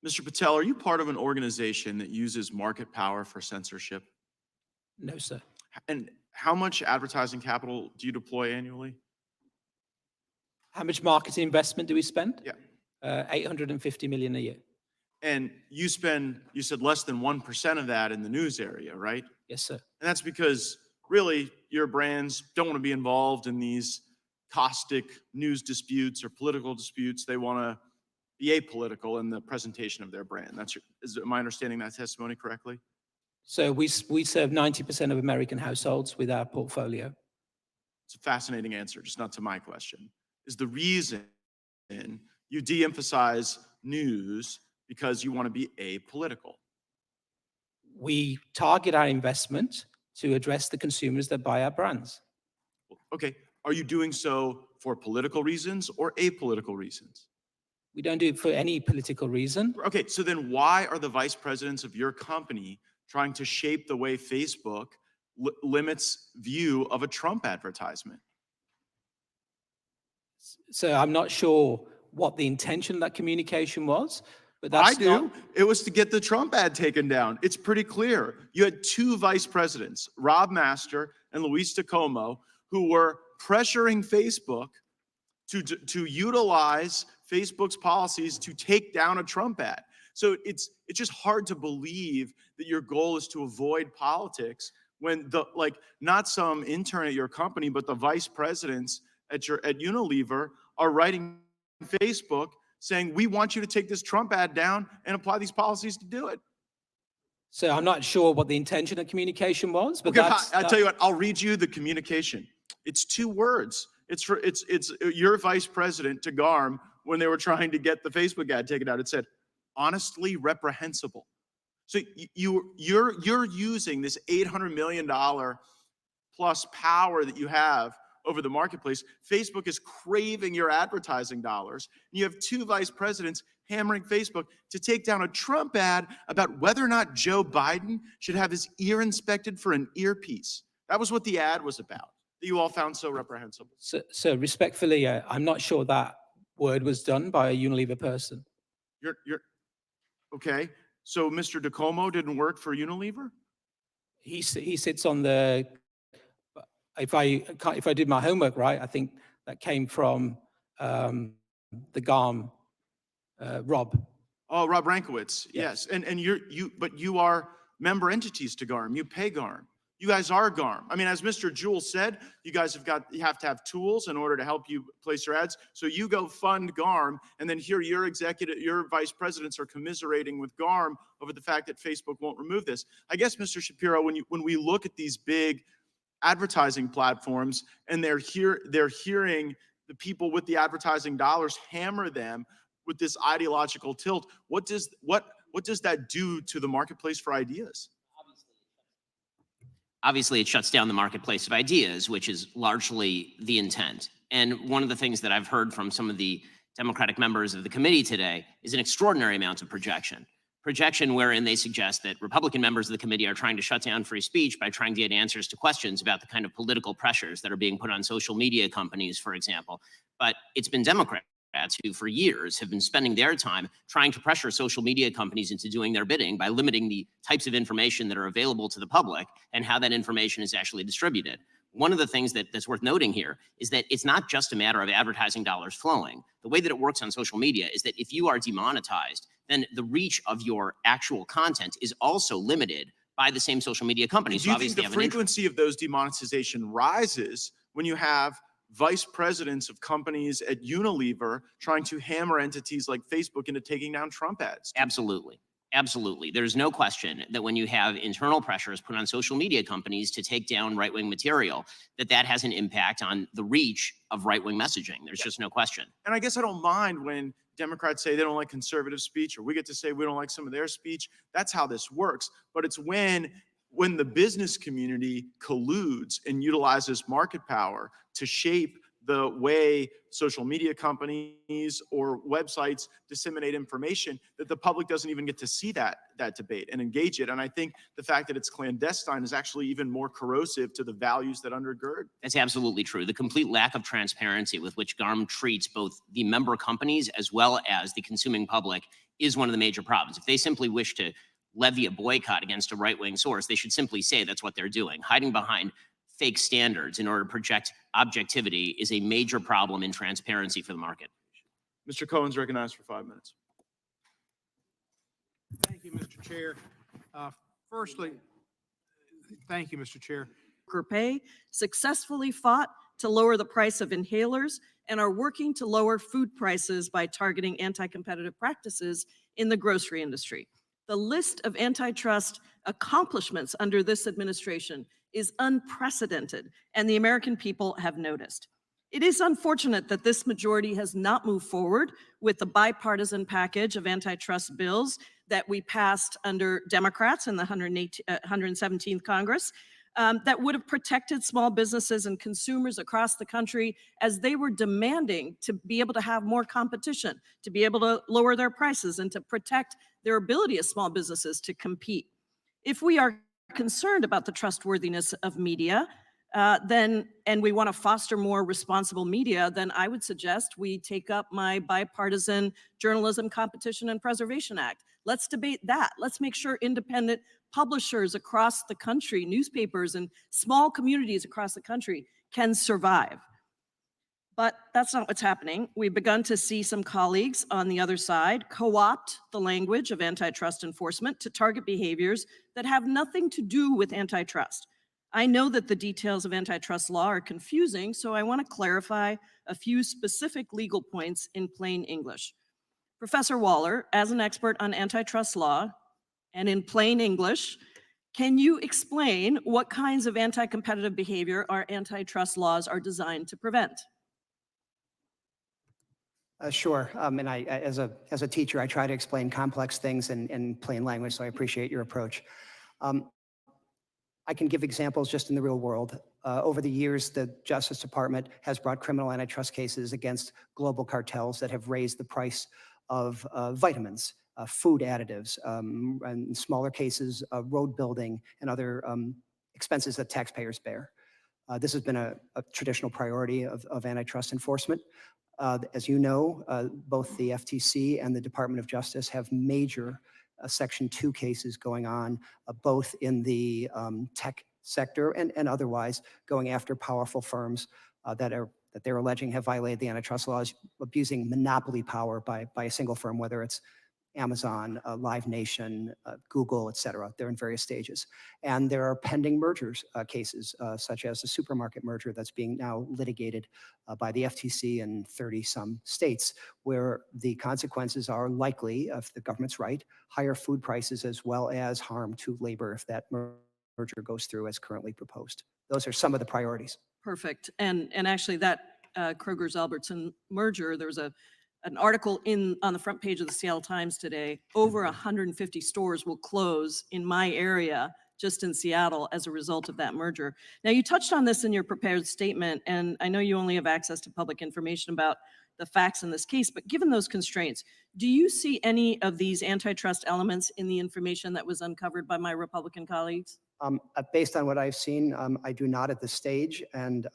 Mr. Patel, are you part of an organization that uses market power for censorship? No, sir. And how much advertising capital do you deploy annually? How much marketing investment do we spend? Yeah. 850 million a year. And you said less than 1% of that in the news area, right? Yes, sir. And that's because really your brands don't want to be involved in these caustic news disputes or political disputes. They want to be apolitical in the presentation of their brand. Am I understanding that testimony correctly? So we serve 90% of American households with our portfolio. It's a fascinating answer, just not to my question. Is the reason you de-emphasize news because you want to be apolitical? We target our investment to address the consumers that buy our brands. Okay, are you doing so for political reasons or apolitical reasons? We don't do it for any political reason. Okay, so then why are the vice presidents of your company trying to shape the way Facebook limits view of a Trump advertisement? So I'm not sure what the intention of that communication was, but I that's do. not. It was to get the Trump ad taken down. It's pretty clear. You had two vice presidents, Rob Master and Luis DeComo, who were pressuring Facebook to utilize Facebook's policies to take down a Trump ad. So it's just hard to believe that your goal is to avoid politics when not some intern at your company, but the vice presidents at Unilever are writing Facebook saying, we want you to take this Trump ad down and apply these policies to do it. So I'm not sure what the intention of communication was, but okay, I'll tell you what, I'll read you the communication. It's 2 words. It's your vice president to GARM when they were trying to get the Facebook ad taken out. It said, honestly reprehensible. So you're using this $800 million plus power that you have over the marketplace. Facebook is craving your advertising dollars. And you have 2 vice presidents hammering Facebook to take down a Trump ad about whether or not Joe Biden should have his ear inspected for an earpiece. That was what the ad was about, that you all found so reprehensible. So respectfully, I'm not sure that word was done by a Unilever person. You're okay. So Mr. DeComo didn't work for Unilever? He sits on the. If I did my homework right, I think that came from the GARM, Rob. Oh, Rob Rankowitz. Yes. And but you are member entities to GARM. You pay GARM. You guys are GARM. I mean, as Mr. Jewell said, you guys you have to have tools in order to help you place your ads. So you go fund GARM, and then here your vice presidents are commiserating with GARM over the fact that Facebook won't remove this. I guess, Mr. Shapiro, when we look at these big advertising platforms and they're hearing the people with the advertising dollars hammer them with this ideological tilt, what does that do to the marketplace for ideas? Obviously, it shuts down the marketplace of ideas, which is largely the intent. And one of the things that I've heard from some of the Democratic members of the committee today is an extraordinary amount of projection wherein they suggest that Republican members of the committee are trying to shut down free speech by trying to get answers to questions about the kind of political pressures that are being put on social media companies, for example. But it's been Democrats who for years have been spending their time trying to pressure social media companies into doing their bidding by limiting the types of information that are available to the public and how that information is actually distributed. One of the things that's worth noting here is that it's not just a matter of advertising dollars flowing. The way that it works on social media is that if you are demonetized, then the reach of your actual content is also limited by the same social media companies. Do you think the frequency of those demonetization rises when you have vice presidents of companies at Unilever trying to hammer entities like Facebook into taking down Trump ads? Absolutely. Absolutely. There's no question that when you have internal pressures put on social media companies to take down right-wing material, that has an impact on the reach of right-wing messaging. There's just no question. And I guess I don't mind when Democrats say they don't like conservative speech, or we get to say we don't like some of their speech. That's how this works. But it's when the business community colludes and utilizes market power to shape the way social media companies or websites disseminate information, that the public doesn't even get to see that debate and engage it. And I think the fact that it's clandestine is actually even more corrosive to the values that undergird. That's absolutely true. The complete lack of transparency with which GARM treats both the member companies as well as the consuming public is one of the major problems. If they simply wish to levy a boycott against a right-wing source, they should simply say that's what they're doing. Hiding behind fake standards in order to project objectivity is a major problem in transparency for the market. Mr. Cohen's recognized for 5 minutes. Thank you, Mr. Chair. Firstly, thank you, Mr. Chair. Worker pay successfully fought to lower the price of inhalers and are working to lower food prices by targeting anti-competitive practices in the grocery industry. The list of antitrust accomplishments under this administration is unprecedented, and the American people have noticed. It is unfortunate that this majority has not moved forward with the bipartisan package of antitrust bills that we passed under Democrats in the 117th Congress that would have protected small businesses and consumers across the country as they were demanding to be able to have more competition, to be able to lower their prices, and to protect their ability as small businesses to compete. If we are concerned about the trustworthiness of media, and we want to foster more responsible media, then I would suggest we take up my bipartisan Journalism Competition and Preservation Act. Let's debate that. Let's make sure independent publishers across the country, newspapers and small communities across the country can survive. But that's not what's happening. We've begun to see some colleagues on the other side co-opt the language of antitrust enforcement to target behaviors that have nothing to do with antitrust. I know that the details of antitrust law are confusing, so I want to clarify a few specific legal points in plain English. Professor Waller, as an expert on antitrust law and in plain English, can you explain what kinds of anti-competitive behavior our antitrust laws are designed to prevent? Sure. And as a teacher, I try to explain complex things in plain language, so I appreciate your approach. I can give examples just in the real world. Over the years, the Justice Department has brought criminal antitrust cases against global cartels that have raised the price of vitamins, food additives, and in smaller cases, road building and other expenses that taxpayers bear. This has been a traditional priority of antitrust enforcement. As you know, both the FTC and the Department of Justice have major Section 2 cases going on, both in the tech sector and otherwise, going after powerful firms that they're alleging have violated the antitrust laws, abusing monopoly power by a single firm, whether it's Amazon, Live Nation, Google, et cetera. They're in various stages. And there are pending mergers cases, such as the supermarket merger that's being now litigated by the FTC in 30-some states, where the consequences are likely, if the government's right, higher food prices as well as harm to labor if that merger goes through as currently proposed. Those are some of the priorities. Perfect. And actually that Kroger's-Albertson merger, there was an article on the front page of the Seattle Times today. Over 150 stores will close in my area, just in Seattle, as a result of that merger. Now, you touched on this in your prepared statement, and I know you only have access to public information about the facts in this case, but given those constraints, do you see any of these antitrust elements in the information that was uncovered by my Republican colleagues? Based on what I've seen, I do not at this stage, and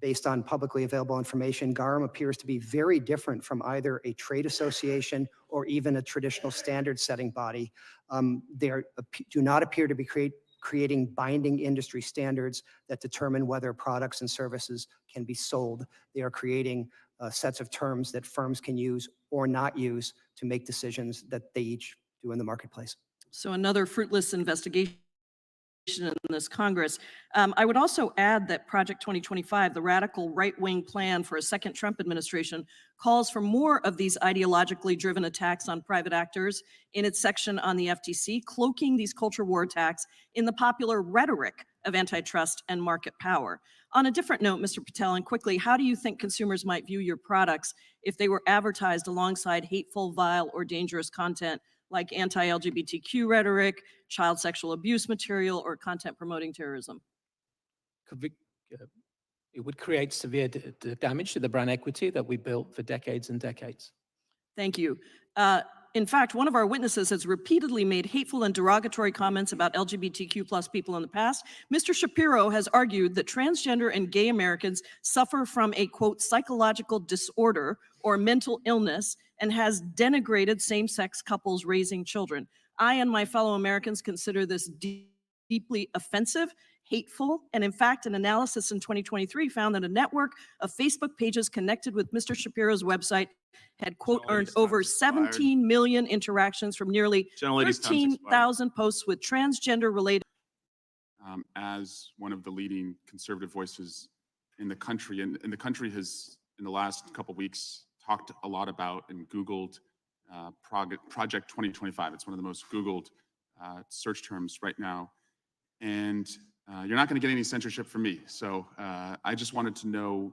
based on publicly available information, GARM appears to be very different from either a trade association or even a traditional standard-setting body. They do not appear to be creating binding industry standards that determine whether products and services can be sold. They are creating sets of terms that firms can use or not use to make decisions that they each do in the marketplace. So another fruitless investigation in this Congress. I would also add that Project 2025, the radical right-wing plan for a second Trump administration, calls for more of these ideologically driven attacks on private actors in its section on the FTC, cloaking these culture war attacks in the popular rhetoric of antitrust and market power. On a different note, Mr. Patel, and quickly, how do you think consumers might view your products if they were advertised alongside hateful, vile, or dangerous content like anti-LGBTQ rhetoric, child sexual abuse material, or content promoting terrorism? It would create severe damage to the brand equity that we built for decades and decades. Thank you. In fact, one of our witnesses has repeatedly made hateful and derogatory comments about LGBTQ+ people in the past. Mr. Shapiro has argued that transgender and gay Americans suffer from a, quote, psychological disorder or mental illness, and has denigrated same-sex couples raising children. I and my fellow Americans consider this deeply offensive, hateful, and in fact, an analysis in 2023 found that a network of Facebook pages connected with Mr. Shapiro's website had, quote, Gentlelady's earned over time's expired. 17 million interactions from nearly Gentlelady's time's expired. 13,000 posts with transgender-related. As one of the leading conservative voices in the country, and the country has, in the last couple weeks, talked a lot about and Googled Project 2025. It's one of the most Googled search terms right now. And you're not going to get any censorship from me. So I just wanted to know,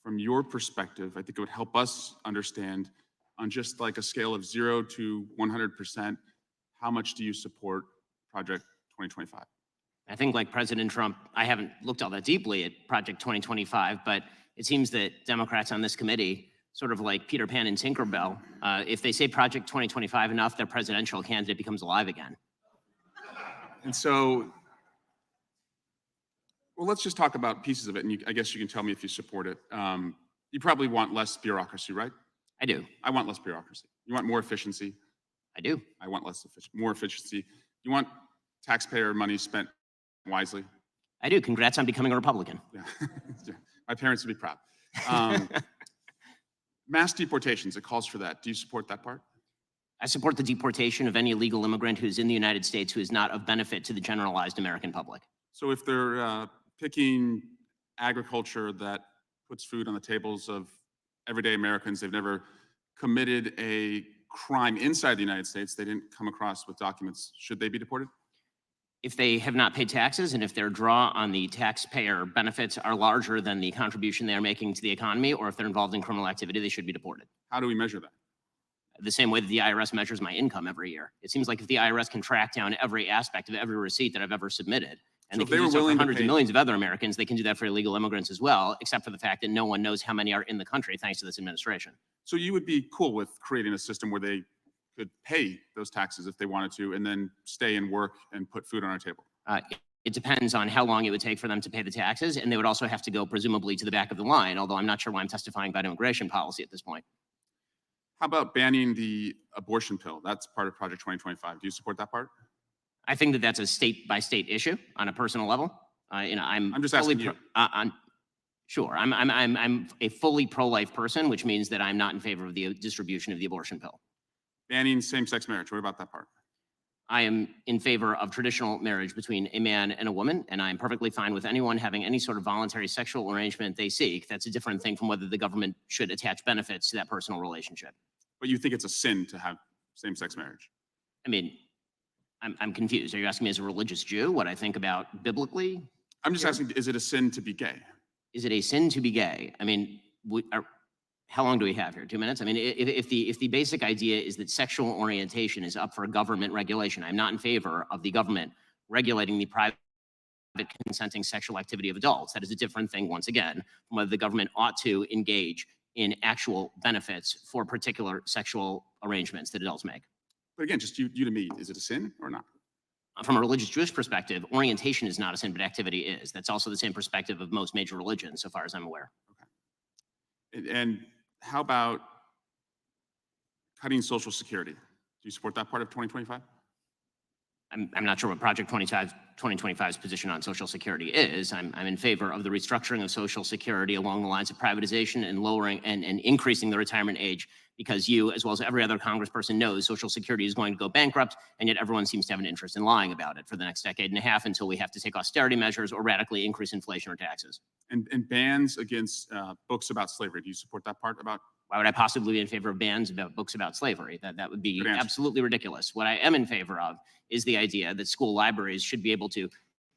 from your perspective, I think it would help us understand, on just like a scale of 0 to 100%, how much do you support Project 2025? I think, like President Trump, I haven't looked all that deeply at Project 2025, but it seems that Democrats on this committee, sort of like Peter Pan and Tinkerbell, if they say Project 2025 enough, their presidential candidate becomes alive again. And so, well, let's just talk about pieces of it, and I guess you can tell me if you support it. You probably want less bureaucracy, right? I do. I want less bureaucracy. You want more efficiency. I do. I want more efficiency. You want taxpayer money spent wisely. I do. Congrats on becoming a Republican. Yeah. Yeah. My parents would be proud. Mass deportations, it calls for that. Do you support that part? I support the deportation of any illegal immigrant who's in the United States who is not of benefit to the generalized American public. So if they're picking agriculture that puts food on the tables of everyday Americans, they've never committed a crime inside the United States, they didn't come across with documents, should they be deported? If they have not paid taxes and if their draw on the taxpayer benefits are larger than the contribution they are making to the economy, or if they're involved in criminal activity, they should be deported. How do we measure that? The same way that the IRS measures my income every year. It seems like if the IRS can track down every aspect of every receipt that I've ever submitted, and So they if can do so for hundreds pay- of millions of other Americans, they can do that for illegal immigrants as well, except for the fact that no one knows how many are in the country thanks to this administration. So you would be cool with creating a system where they could pay those taxes if they wanted to, and then stay and work and put food on our table? It depends on how long it would take for them to pay the taxes, and they would also have to go presumably to the back of the line, although I'm not sure why I'm testifying about immigration policy at this point. How about banning the abortion pill? That's part of Project 2025. Do you support that part? I think that that's a state-by-state issue on a personal level. I'm just asking you. Sure, I'm a fully pro-life person, which means that I'm not in favor of the distribution of the abortion pill. Banning same-sex marriage. What about that part? I am in favor of traditional marriage between a man and a woman, and I'm perfectly fine with anyone having any sort of voluntary sexual arrangement they seek. That's a different thing from whether the government should attach benefits to that personal relationship. But you think it's a sin to have same-sex marriage? I mean, I'm confused. Are you asking me as a religious Jew what I think about biblically? I'm just asking, is it a sin to be gay? Is it a sin to be gay? I mean, how long do we have here? 2 minutes? I mean, if the basic idea is that sexual orientation is up for government regulation, I'm not in favor of the government regulating the private consenting sexual activity of adults. That is a different thing, once again, from whether the government ought to engage in actual benefits for particular sexual arrangements that adults make. But again, just you to me, is it a sin or not? From a religious Jewish perspective, orientation is not a sin, but activity is. That's also the same perspective of most major religions, so far as I'm aware. And how about cutting Social Security? Do you support that part of 2025? I'm not sure what Project 2025's position on Social Security is. I'm in favor of the restructuring of Social Security along the lines of privatization and lowering and increasing the retirement age, because you, as well as every other congressperson, knows Social Security is going to go bankrupt, and yet everyone seems to have an interest in lying about it for the next decade and a half until we have to take austerity measures or radically increase inflation or taxes. And bans against books about slavery. Do you support that part about? Why would I possibly be in favor of bans about books about slavery? That would be Good answer. absolutely ridiculous. What I am in favor of is the idea that school libraries should be able to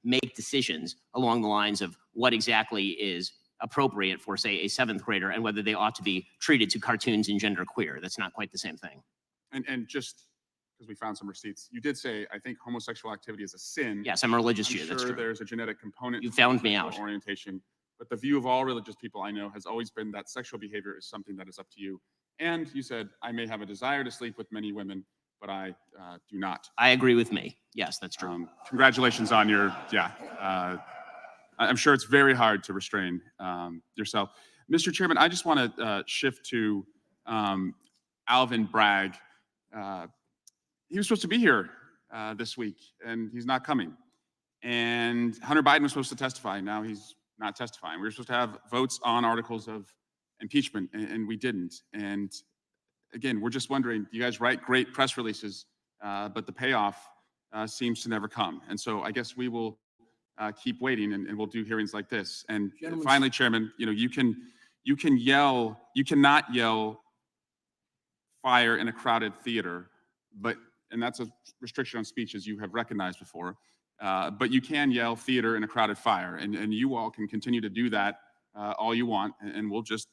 make decisions along the lines of what exactly is appropriate for, say, a 7th grader and whether they ought to be treated to cartoons and genderqueer. That's not quite the same thing. And just because we found some receipts, you did say, I think homosexual activity is a sin. Yes, I'm a religious I'm Jew. That's sure true. there's a genetic component. You to found me sexual out. Orientation, but the view of all religious people I know has always been that sexual behavior is something that is up to you. And you said, I may have a desire to sleep with many women, but I do not. I agree with me. Yes, that's true. Congratulations on your, I'm sure it's very hard to restrain yourself. Mr. Chairman, I just want to shift to Alvin Bragg. He was supposed to be here this week, and he's not coming. And Hunter Biden was supposed to testify. Now he's not testifying. We were supposed to have votes on articles of impeachment, and we didn't. And again, we're just wondering, you guys write great press releases, but the payoff seems to never come. And so I guess we will keep waiting, and we'll do hearings like this. And finally, Chairman, you cannot yell fire in a crowded theater, and that's a restriction on speech, as you have recognized before. But you can yell theater in a crowded fire, and you all can continue to do that all you want, and we'll just